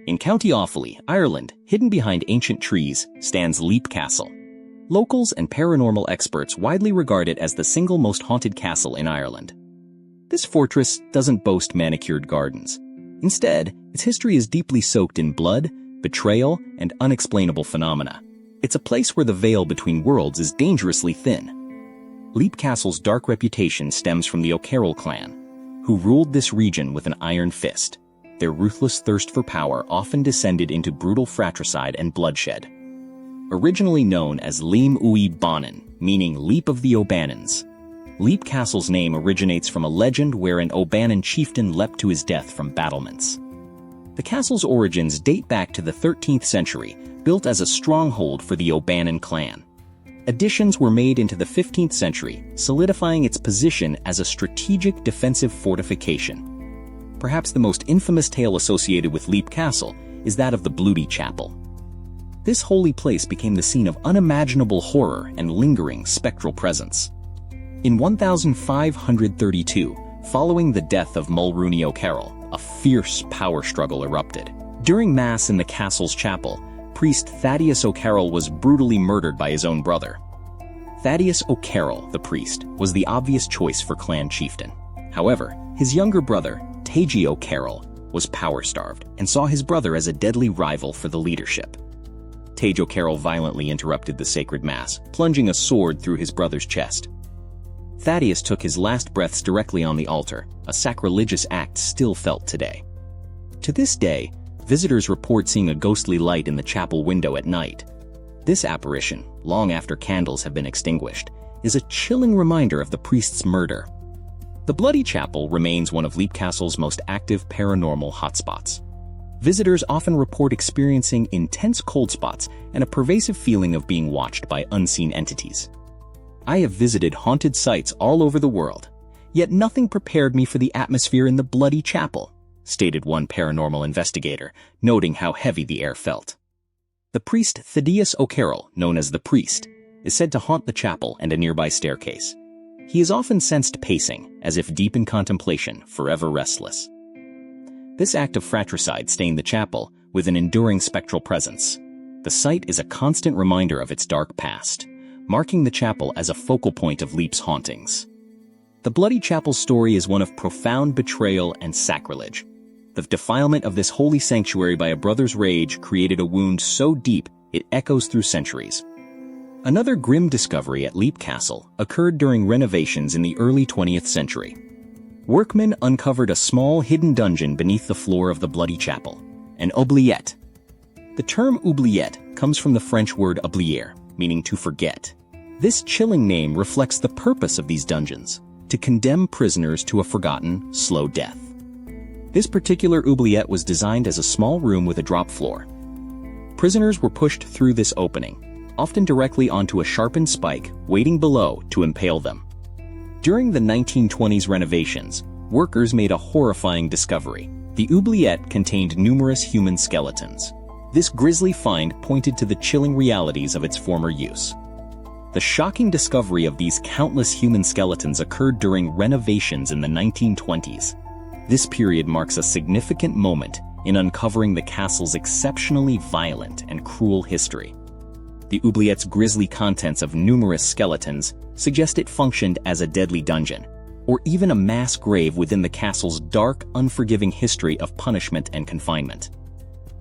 In County Offaly, Ireland, hidden behind ancient trees, stands Leap Castle. Locals and paranormal experts widely regard it as the single most haunted castle in Ireland. This fortress doesn't boast manicured gardens. Instead, its history is deeply soaked in blood, betrayal, and unexplainable phenomena. It's a place where the veil between worlds is dangerously thin. Leap Castle's dark reputation stems from the O'Carroll clan, who ruled this region with an iron fist. Their ruthless thirst for power often descended into brutal fratricide and bloodshed. Originally known as Leam Uí Bonin, meaning Leap of the O'Bannons, Leap Castle's name originates from a legend where an O'Bannon chieftain leapt to his death from battlements. The castle's origins date back to the 13th century, built as a stronghold for the O'Bannon clan. Additions were made into the 15th century, solidifying its position as a strategic defensive fortification. Perhaps the most infamous tale associated with Leap Castle is that of the Bloody Chapel. This holy place became the scene of unimaginable horror and lingering spectral presence. In 1532, following the death of Mulrooney O'Carroll, a fierce power struggle erupted. During Mass in the castle's chapel, priest Thaddeus O'Carroll was brutally murdered by his own brother. Thaddeus O'Carroll, the priest, was the obvious choice for clan chieftain. However, his younger brother, Tadhg O'Carroll, was power-starved and saw his brother as a deadly rival for the leadership. Tadhg O'Carroll violently interrupted the sacred mass, plunging a sword through his brother's chest. Thaddeus took his last breaths directly on the altar, a sacrilegious act still felt today. To this day, visitors report seeing a ghostly light in the chapel window at night. This apparition, long after candles have been extinguished, is a chilling reminder of the priest's murder. The Bloody Chapel remains one of Leap Castle's most active paranormal hotspots. Visitors often report experiencing intense cold spots and a pervasive feeling of being watched by unseen entities. I have visited haunted sites all over the world, yet nothing prepared me for the atmosphere in the Bloody Chapel, stated one paranormal investigator, noting how heavy the air felt. The priest Thaddeus O'Carroll, known as the Priest, is said to haunt the chapel and a nearby staircase. He is often sensed pacing, as if deep in contemplation, forever restless. This act of fratricide stained the chapel with an enduring spectral presence. The site is a constant reminder of its dark past, marking the chapel as a focal point of Leap's hauntings. The Bloody Chapel story is one of profound betrayal and sacrilege. The defilement of this holy sanctuary by a brother's rage created a wound so deep it echoes through centuries. Another grim discovery at Leap Castle occurred during renovations in the early 20th century. Workmen uncovered a small hidden dungeon beneath the floor of the Bloody Chapel, an oubliette. The term oubliette comes from the French word oublier, meaning to forget. This chilling name reflects the purpose of these dungeons, to condemn prisoners to a forgotten, slow death. This particular oubliette was designed as a small room with a drop floor. Prisoners were pushed through this opening, often directly onto a sharpened spike waiting below to impale them. During the 1920s renovations, workers made a horrifying discovery. The oubliette contained numerous human skeletons. This grisly find pointed to the chilling realities of its former use. The shocking discovery of these countless human skeletons occurred during renovations in the 1920s. This period marks a significant moment in uncovering the castle's exceptionally violent and cruel history. The oubliette's grisly contents of numerous skeletons suggest it functioned as a deadly dungeon, or even a mass grave within the castle's dark, unforgiving history of punishment and confinement.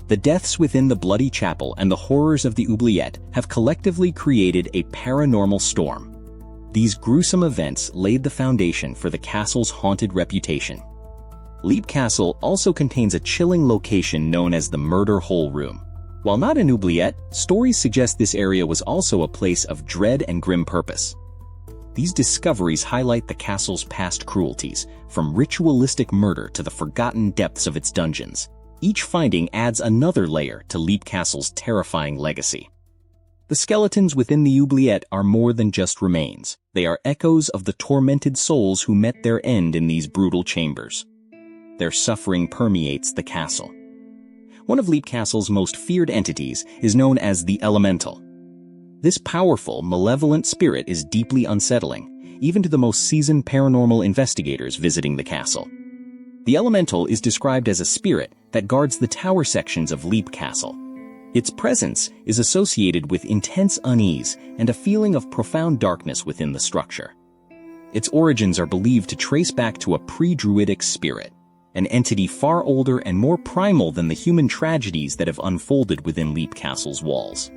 The deaths within the Bloody Chapel and the horrors of the oubliette have collectively created a paranormal storm. These gruesome events laid the foundation for the castle's haunted reputation. Leap Castle also contains a chilling location known as the Murder Hole Room. While not an oubliette, stories suggest this area was also a place of dread and grim purpose. These discoveries highlight the castle's past cruelties, from ritualistic murder to the forgotten depths of its dungeons. Each finding adds another layer to Leap Castle's terrifying legacy. The skeletons within the oubliette are more than just remains. They are echoes of the tormented souls who met their end in these brutal chambers. Their suffering permeates the castle. One of Leap Castle's most feared entities is known as the Elemental. This powerful, malevolent spirit is deeply unsettling, even to the most seasoned paranormal investigators visiting the castle. The elemental is described as a spirit that guards the tower sections of Leap Castle. Its presence is associated with intense unease and a feeling of profound darkness within the structure. Its origins are believed to trace back to a pre-Druidic spirit, an entity far older and more primal than the human tragedies that have unfolded within Leap Castle's walls.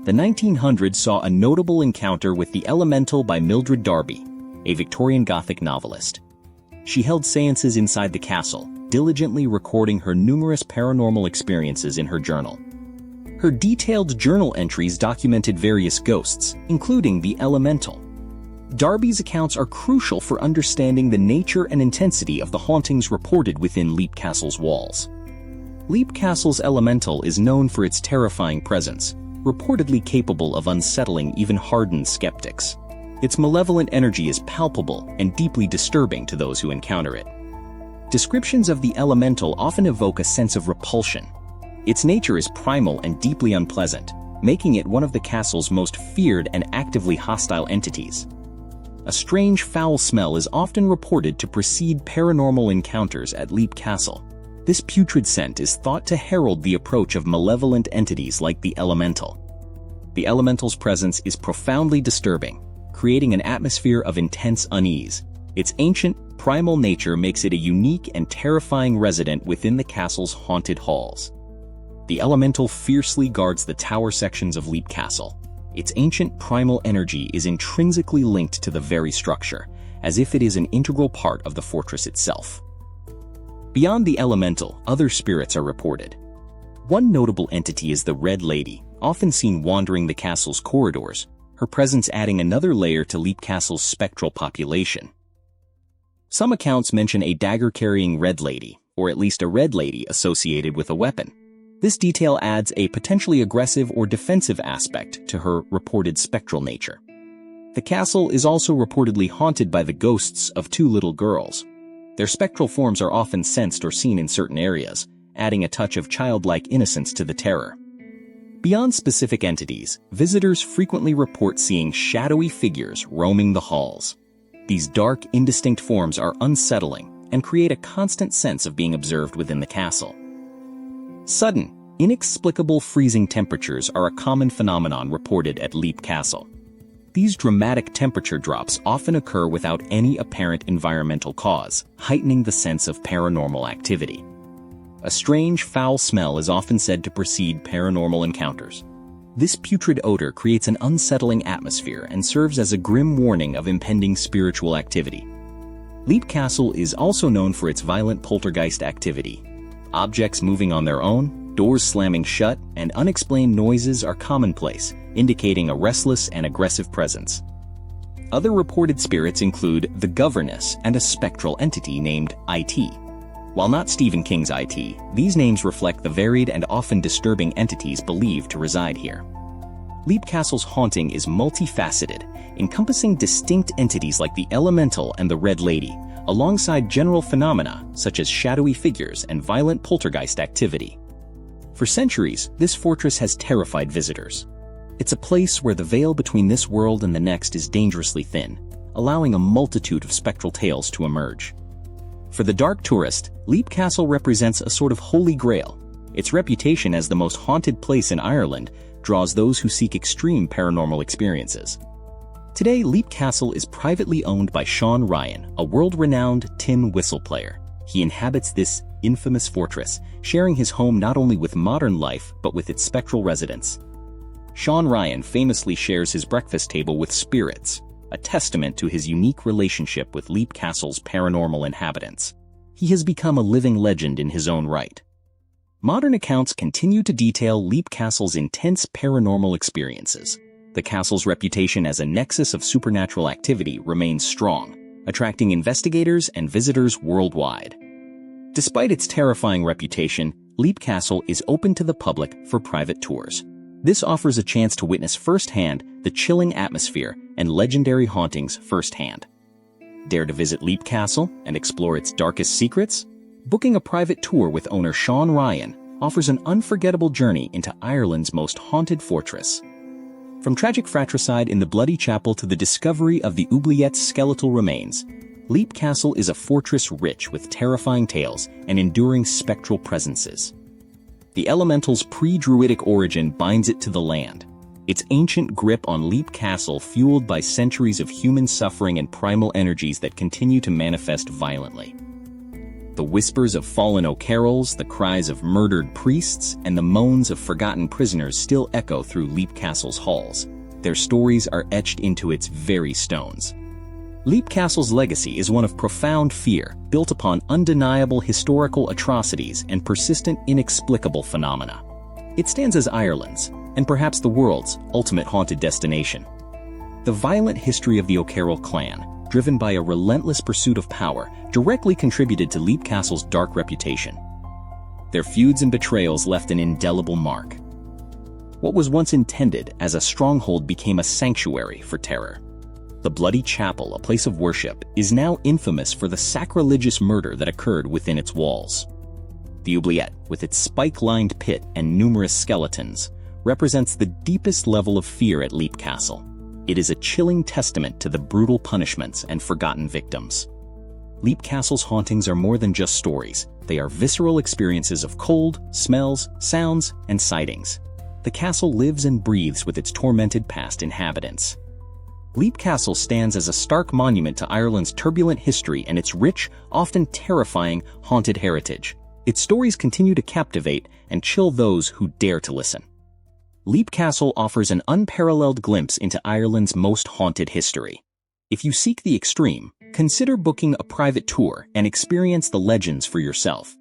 The 1900s saw a notable encounter with the elemental by Mildred Darby, a Victorian Gothic novelist. She held seances inside the castle, diligently recording her numerous paranormal experiences in her journal. Her detailed journal entries documented various ghosts, including the elemental. Darby's accounts are crucial for understanding the nature and intensity of the hauntings reported within Leap Castle's walls. Leap Castle's elemental is known for its terrifying presence, reportedly capable of unsettling even hardened skeptics. Its malevolent energy is palpable and deeply disturbing to those who encounter it. Descriptions of the elemental often evoke a sense of repulsion. Its nature is primal and deeply unpleasant, making it one of the castle's most feared and actively hostile entities. A strange foul smell is often reported to precede paranormal encounters at Leap Castle. This putrid scent is thought to herald the approach of malevolent entities like the elemental. The elemental's presence is profoundly disturbing, creating an atmosphere of intense unease. Its ancient, primal nature makes it a unique and terrifying resident within the castle's haunted halls. The elemental fiercely guards the tower sections of Leap Castle. Its ancient primal energy is intrinsically linked to the very structure, as if it is an integral part of the fortress itself. Beyond the elemental, other spirits are reported. One notable entity is the Red Lady, often seen wandering the castle's corridors, her presence adding another layer to Leap Castle's spectral population. Some accounts mention a dagger-carrying Red Lady, or at least a Red Lady associated with a weapon. This detail adds a potentially aggressive or defensive aspect to her reported spectral nature. The castle is also reportedly haunted by the ghosts of two little girls. Their spectral forms are often sensed or seen in certain areas, adding a touch of childlike innocence to the terror. Beyond specific entities, visitors frequently report seeing shadowy figures roaming the halls. These dark, indistinct forms are unsettling and create a constant sense of being observed within the castle. Sudden, inexplicable freezing temperatures are a common phenomenon reported at Leap Castle. These dramatic temperature drops often occur without any apparent environmental cause, heightening the sense of paranormal activity. A strange, foul smell is often said to precede paranormal encounters. This putrid odor creates an unsettling atmosphere and serves as a grim warning of impending spiritual activity. Leap Castle is also known for its violent poltergeist activity. Objects moving on their own, doors slamming shut, and unexplained noises are commonplace, indicating a restless and aggressive presence. Other reported spirits include the Governess and a spectral entity named IT. While not Stephen King's IT, these names reflect the varied and often disturbing entities believed to reside here. Leap Castle's haunting is multifaceted, encompassing distinct entities like the Elemental and the Red Lady, alongside general phenomena such as shadowy figures and violent poltergeist activity. For centuries, this fortress has terrified visitors. It's a place where the veil between this world and the next is dangerously thin, allowing a multitude of spectral tales to emerge. For the dark tourist, Leap Castle represents a sort of holy grail. Its reputation as the most haunted place in Ireland draws those who seek extreme paranormal experiences. Today, Leap Castle is privately owned by Shawn Ryan, a world-renowned tin whistle player. He inhabits this infamous fortress, sharing his home not only with modern life but with its spectral residents. Shawn Ryan famously shares his breakfast table with spirits, a testament to his unique relationship with Leap Castle's paranormal inhabitants. He has become a living legend in his own right. Modern accounts continue to detail Leap Castle's intense paranormal experiences. The castle's reputation as a nexus of supernatural activity remains strong, attracting investigators and visitors worldwide. Despite its terrifying reputation, Leap Castle is open to the public for private tours. This offers a chance to witness firsthand the chilling atmosphere and legendary hauntings firsthand. Dare to visit Leap Castle and explore its darkest secrets? Booking a private tour with owner Shawn Ryan offers an unforgettable journey into Ireland's most haunted fortress. From tragic fratricide in the Bloody Chapel to the discovery of the oubliette's skeletal remains, Leap Castle is a fortress rich with terrifying tales and enduring spectral presences. The elemental's pre-Druidic origin binds it to the land, its ancient grip on Leap Castle fueled by centuries of human suffering and primal energies that continue to manifest violently. The whispers of fallen O'Carrolls, the cries of murdered priests, and the moans of forgotten prisoners still echo through Leap Castle's halls. Their stories are etched into its very stones. Leap Castle's legacy is one of profound fear, built upon undeniable historical atrocities and persistent inexplicable phenomena. It stands as Ireland's, and perhaps the world's, ultimate haunted destination. The violent history of the O'Carroll clan, driven by a relentless pursuit of power, directly contributed to Leap Castle's dark reputation. Their feuds and betrayals left an indelible mark. What was once intended as a stronghold became a sanctuary for terror. The Bloody Chapel, a place of worship, is now infamous for the sacrilegious murder that occurred within its walls. The oubliette, with its spike-lined pit and numerous skeletons, represents the deepest level of fear at Leap Castle. It is a chilling testament to the brutal punishments and forgotten victims. Leap Castle's hauntings are more than just stories. They are visceral experiences of cold, smells, sounds, and sightings. The castle lives and breathes with its tormented past inhabitants. Leap Castle stands as a stark monument to Ireland's turbulent history and its rich, often terrifying, haunted heritage. Its stories continue to captivate and chill those who dare to listen. Leap Castle offers an unparalleled glimpse into Ireland's most haunted history. If you seek the extreme, consider booking a private tour and experience the legends for yourself.